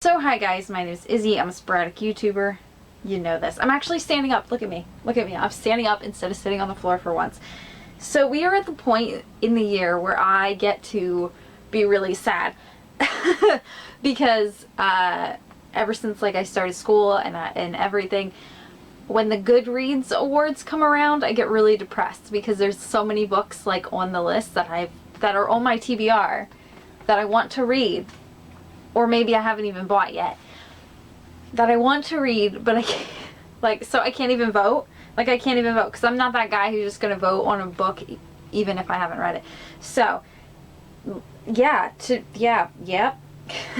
So hi guys, my name is Izzy. I'm a sporadic YouTuber. You know this. I'm actually standing up. Look at me. Look at me. I'm standing up instead of sitting on the floor for once. So we are at the point in the year where I get to be really sad because ever since like I started school and everything, when the GoodReads awards come around, I get really depressed because there's so many books like on the list that are on my TBR that I want to read, or maybe I haven't even bought yet, that I want to read, but I can't, like, so I can't even vote. Like, I can't even vote because I'm not that guy who's just gonna vote on a book even if I haven't read it. So yep.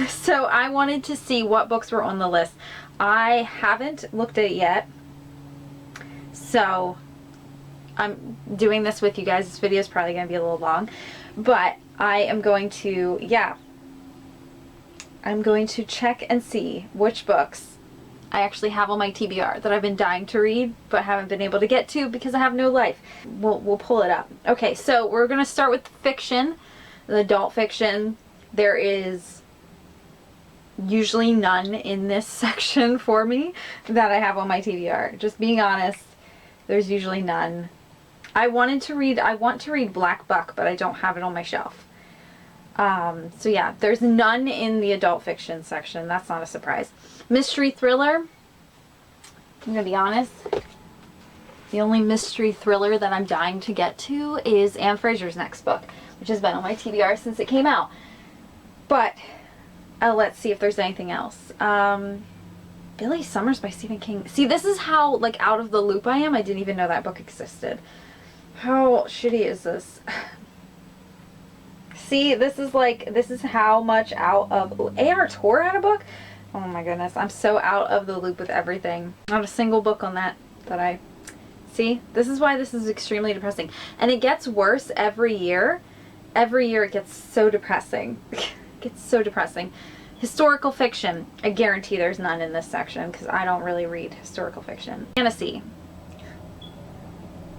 So I wanted to see what books were on the list. I haven't looked at it yet, so I'm doing this with you guys. This video is probably gonna be a little long, but I am going to, I'm going to check and see which books I actually have on my TBR that I've been dying to read but haven't been able to get to because I have no life. We'll pull it up. Okay, so we're gonna start with fiction, the adult fiction. There is usually none in this section for me that I have on my TBR. Just being honest, there's usually none. I want to read Black Buck, but I don't have it on my shelf. So yeah, there's none in the adult fiction section. That's not a surprise. Mystery thriller, I'm gonna be honest, the only mystery thriller that I'm dying to get to is Anne Fraser's next book, which has been on my TBR since it came out. But let's see if there's anything else. Billy Summers by Stephen King. See, this is how like out of the loop I am. I didn't even know that book existed. How shitty is this? See, this is how much out of A.R. Torre had a book. Oh my goodness, I'm so out of the loop with everything. Not a single book on that I see. This is why this is extremely depressing, and it gets worse every year. Every year it gets so depressing. It gets so depressing. Historical fiction, I guarantee there's none in this section because I don't really read historical fiction. Fantasy,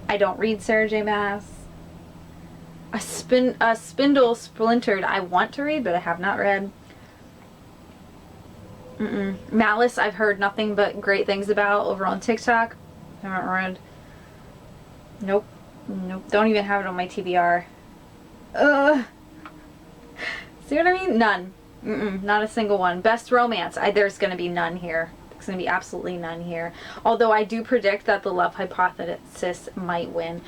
I don't read Sarah J. Maas. A Spindle Splintered, I want to read, but I have not read. Malice, I've heard nothing but great things about over on TikTok. I haven't read. Nope. Don't even have it on my TBR. See what I mean? None. Not a single one. Best romance, there's going to be none here. There's going to be absolutely none here. Although I do predict that The Love Hypothesis might win.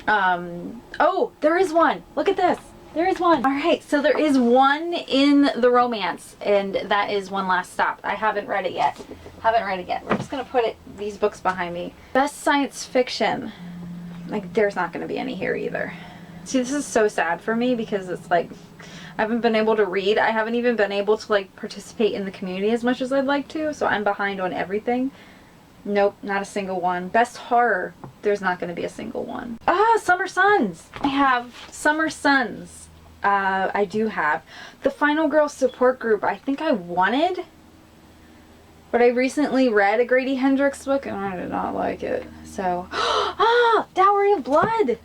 Oh, there is one. Look at this. There is one. Alright, so there is one in the romance, and that is One Last Stop. I haven't read it yet. We're just going to put these books behind me. Best science fiction. Like, there's not going to be any here either. See, this is so sad for me because it's like, I haven't been able to read. I haven't even been able to like participate in the community as much as I'd like to, so I'm behind on everything. Nope, not a single one. Best horror, there's not going to be a single one. Summer Suns. I have Summer Suns. I do have The Final Girl Support Group. I think I wanted, but I recently read a Grady Hendrix book and I did not like it. So, Dowry of Blood.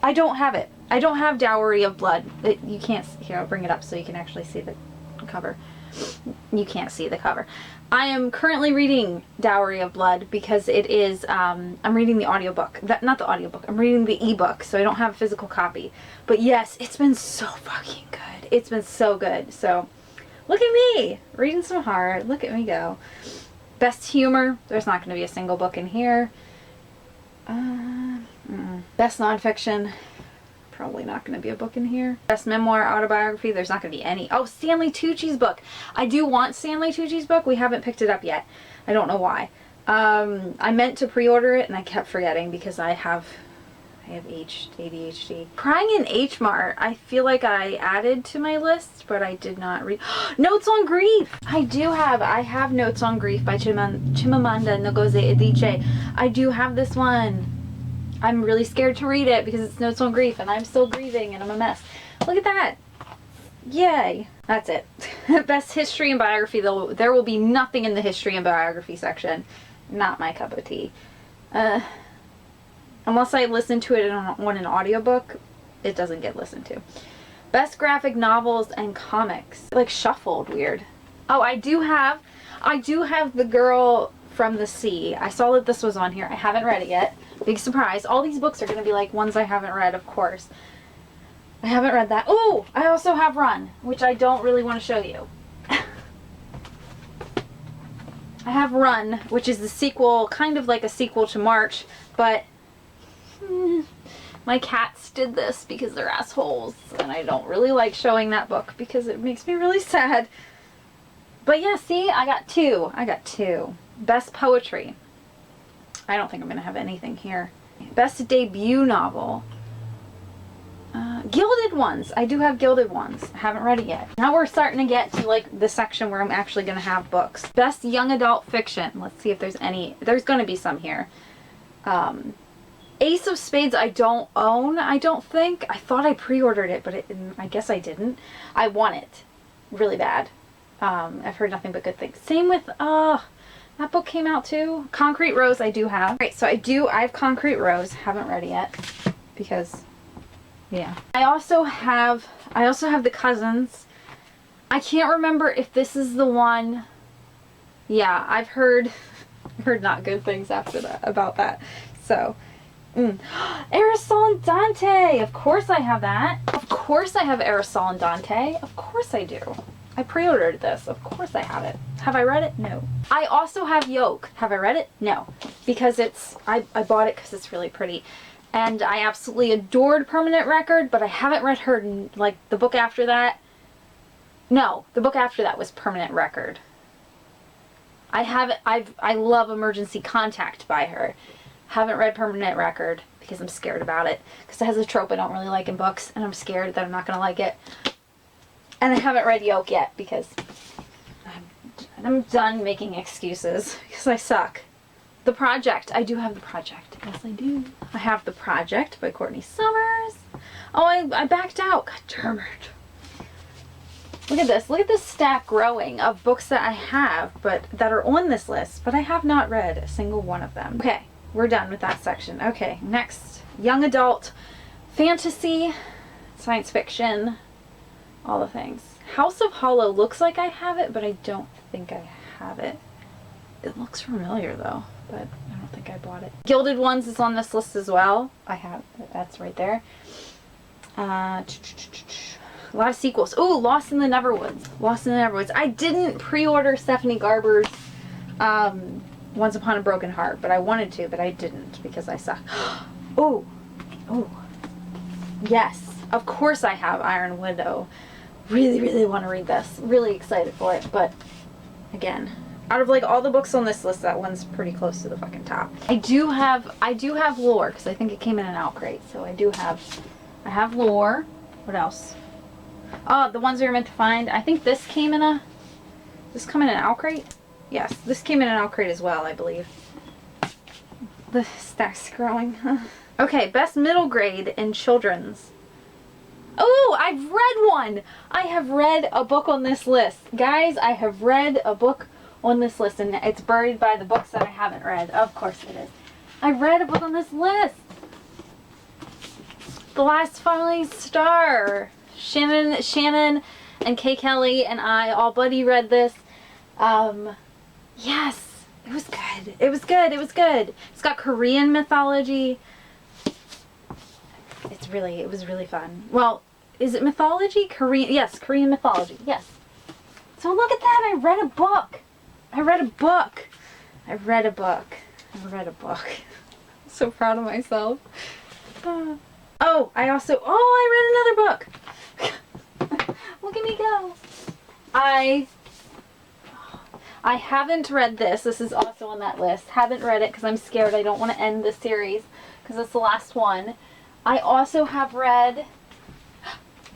I don't have it. I don't have Dowry of Blood. You can't, here, I'll bring it up so you can actually see the cover. You can't see the cover. I am currently reading Dowry of Blood because it is, I'm reading the audiobook. Not the audiobook, I'm reading the ebook, so I don't have a physical copy. But yes, it's been so fucking good. It's been so good. So, look at me, reading some horror. Look at me go. Best humor, there's not going to be a single book in here. Best nonfiction, probably not going to be a book in here. Best memoir, autobiography, there's not going to be any. Oh, Stanley Tucci's book. I do want Stanley Tucci's book. We haven't picked it up yet. I don't know why. I meant to pre-order it and I kept forgetting because I have ADHD. Crying in H Mart, I feel like I added to my list, but I did not read. Notes on Grief. I have Notes on Grief by Chimamanda Ngozi Adichie. I do have this one. I'm really scared to read it because it's Notes on Grief and I'm still grieving and I'm a mess. Look at that. Yay. That's it. Best history and biography, though. There will be nothing in the history and biography section. Not my cup of tea. Unless I listen to it on an audiobook, it doesn't get listened to. Best graphic novels and comics. Like shuffled weird. Oh, I do have The Girl from the Sea. I saw that this was on here. I haven't read it yet. Big surprise. All these books are going to be like ones I haven't read, of course. I haven't read that. Oh, I also have Run, which I don't really want to show you. I have Run, which is the sequel, kind of like a sequel to March, but my cats did this because they're assholes, and I don't really like showing that book because it makes me really sad. But yeah, see, I got two. Best Poetry. I don't think I'm going to have anything here. Best Debut Novel. Gilded Ones. I do have Gilded Ones. I haven't read it yet. Now we're starting to get to like the section where I'm actually going to have books. Best Young Adult Fiction. Let's see if there's any. There's going to be some here. Ace of Spades I don't own, I don't think. I thought I pre-ordered it, but I guess I didn't. I want it really bad. I've heard nothing but good things. Same with, that book came out too. Concrete Rose I do have. Alright, so I have Concrete Rose. Haven't read it yet because, yeah. I also have The Cousins. I can't remember if this is the one. Yeah, I've heard not good things after that, about that. So, Aerosol and Dante! Of course I have that. Of course I have Aerosol and Dante. Of course I do. I pre-ordered this. Of course I have it. Have I read it? No. I also have Yoke. Have I read it? No. Because I bought it because it's really pretty. And I absolutely adored Permanent Record, but I haven't read her, like, the book after that. No, the book after that was Permanent Record. I love Emergency Contact by her. Haven't read Permanent Record because I'm scared about it. Because it has a trope I don't really like in books, and I'm scared that I'm not going to like it. And I haven't read Yoke yet because I'm done making excuses because I suck. The Project. I do have The Project. Yes, I do. I have The Project by Courtney Summers. Oh, I backed out. God damn it. Look at this. Look at this stack growing of books that I have, but that are on this list, but I have not read a single one of them. Okay, we're done with that section. Okay, next. Young Adult Fantasy, Science Fiction, all the things. House of Hollow looks like I have it, but I don't think I have it. It looks familiar though, but I don't think I bought it. Gilded Ones is on this list as well. I have, that's right there. A lot of sequels. Ooh, Lost in the Neverwoods. Lost in the Neverwoods. I didn't pre-order Stephanie Garber's Once Upon a Broken Heart, but I wanted to, but I didn't because I suck. Ooh. Ooh. Yes. Of course I have Iron Widow. Really, really want to read this. Really excited for it, but again, out of like all the books on this list, that one's pretty close to the fucking top. I do have Lore because I think it came in an out crate, so I have Lore. What else? Oh, The Ones We Were Meant to Find. I think this came in this come in an out crate? Yes, this came in an out crate as well, I believe. The stack's growing. Okay, best middle grade in children's. Oh, I've read one! I have read a book on this list. Guys, I have read a book on this list, and it's buried by the books that I haven't read. Of course it is. I read a book on this list. The Last Falling Star. Shannon and Kay Kelly and I all buddy read this. Yes, it was good. It was good. It was good. It's got Korean mythology. It was really fun. Well, is it mythology? Korean, yes, Korean mythology, yes. So look at that, I read a book. I'm so proud of myself. Oh, I read another book. Look at me go. I haven't read this. This is also on that list. Haven't read it because I'm scared. I don't want to end the series because it's the last one. I also have read,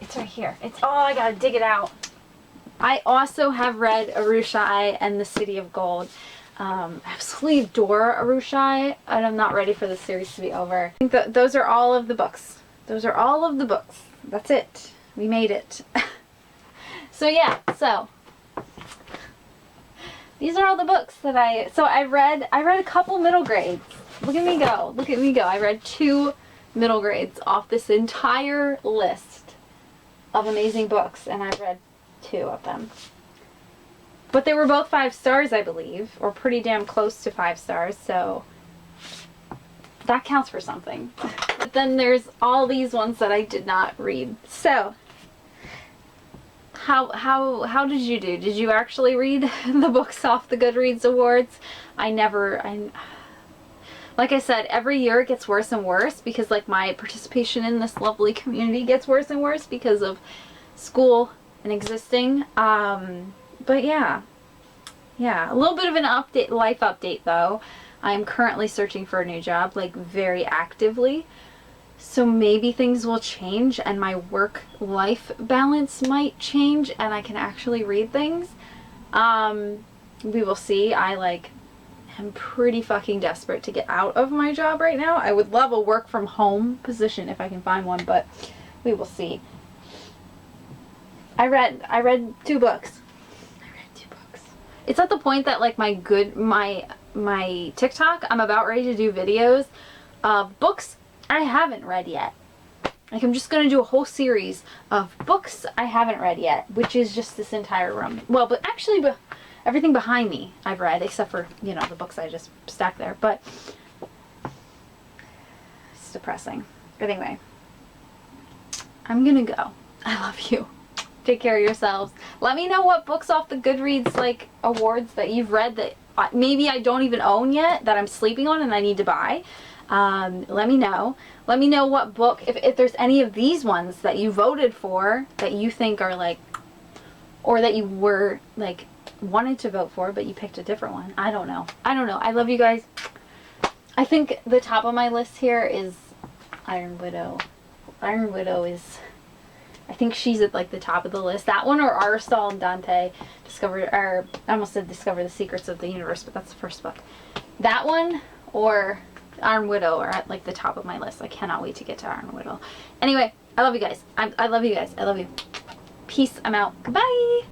it's right here. I gotta dig it out. I also have read Arushai and the City of Gold. Absolutely adore Arushai, and I'm not ready for the series to be over. I think that those are all of the books. That's it. We made it. So yeah, these are all the books that I read a couple middle grades. Look at me go. I read 2 middle grades off this entire list of amazing books, and I've read 2 of them. But they were both 5 stars, I believe, or pretty damn close to 5 stars, so that counts for something. But then there's all these ones that I did not read. So, how did you do? Did you actually read the books off the GoodReads awards? Like I said, every year it gets worse and worse because like my participation in this lovely community gets worse and worse because of school and existing. But yeah, a little bit of an life update though. I'm currently searching for a new job, like very actively. So maybe things will change and my work-life balance might change and I can actually read things. We will see. I'm pretty fucking desperate to get out of my job right now. I would love a work from home position if I can find one, but we will see. I read 2 books. It's at the point that like my TikTok, I'm about ready to do videos of books I haven't read yet. Like I'm just going to do a whole series of books I haven't read yet, which is just this entire room. Well, but actually everything behind me I've read, except for, you know, the books I just stacked there. But it's depressing. Anyway, I'm going to go. I love you. Take care of yourselves. Let me know what books off the GoodReads like awards that you've read that maybe I don't even own yet, that I'm sleeping on and I need to buy. Let me know. Let me know what book, if there's any of these ones that you voted for that you think are like, or that you were like wanted to vote for but you picked a different one. I don't know. I love you guys. I think the top of my list here is Iron Widow. Iron Widow is, I think she's at like the top of the list. That one or Aristotle and Dante I almost said Discover the Secrets of the Universe, but that's the first book. That one or Iron Widow are at like the top of my list. I cannot wait to get to Iron Widow. Anyway, I love you guys. I love you guys. I love you. Peace. I'm out. Goodbye.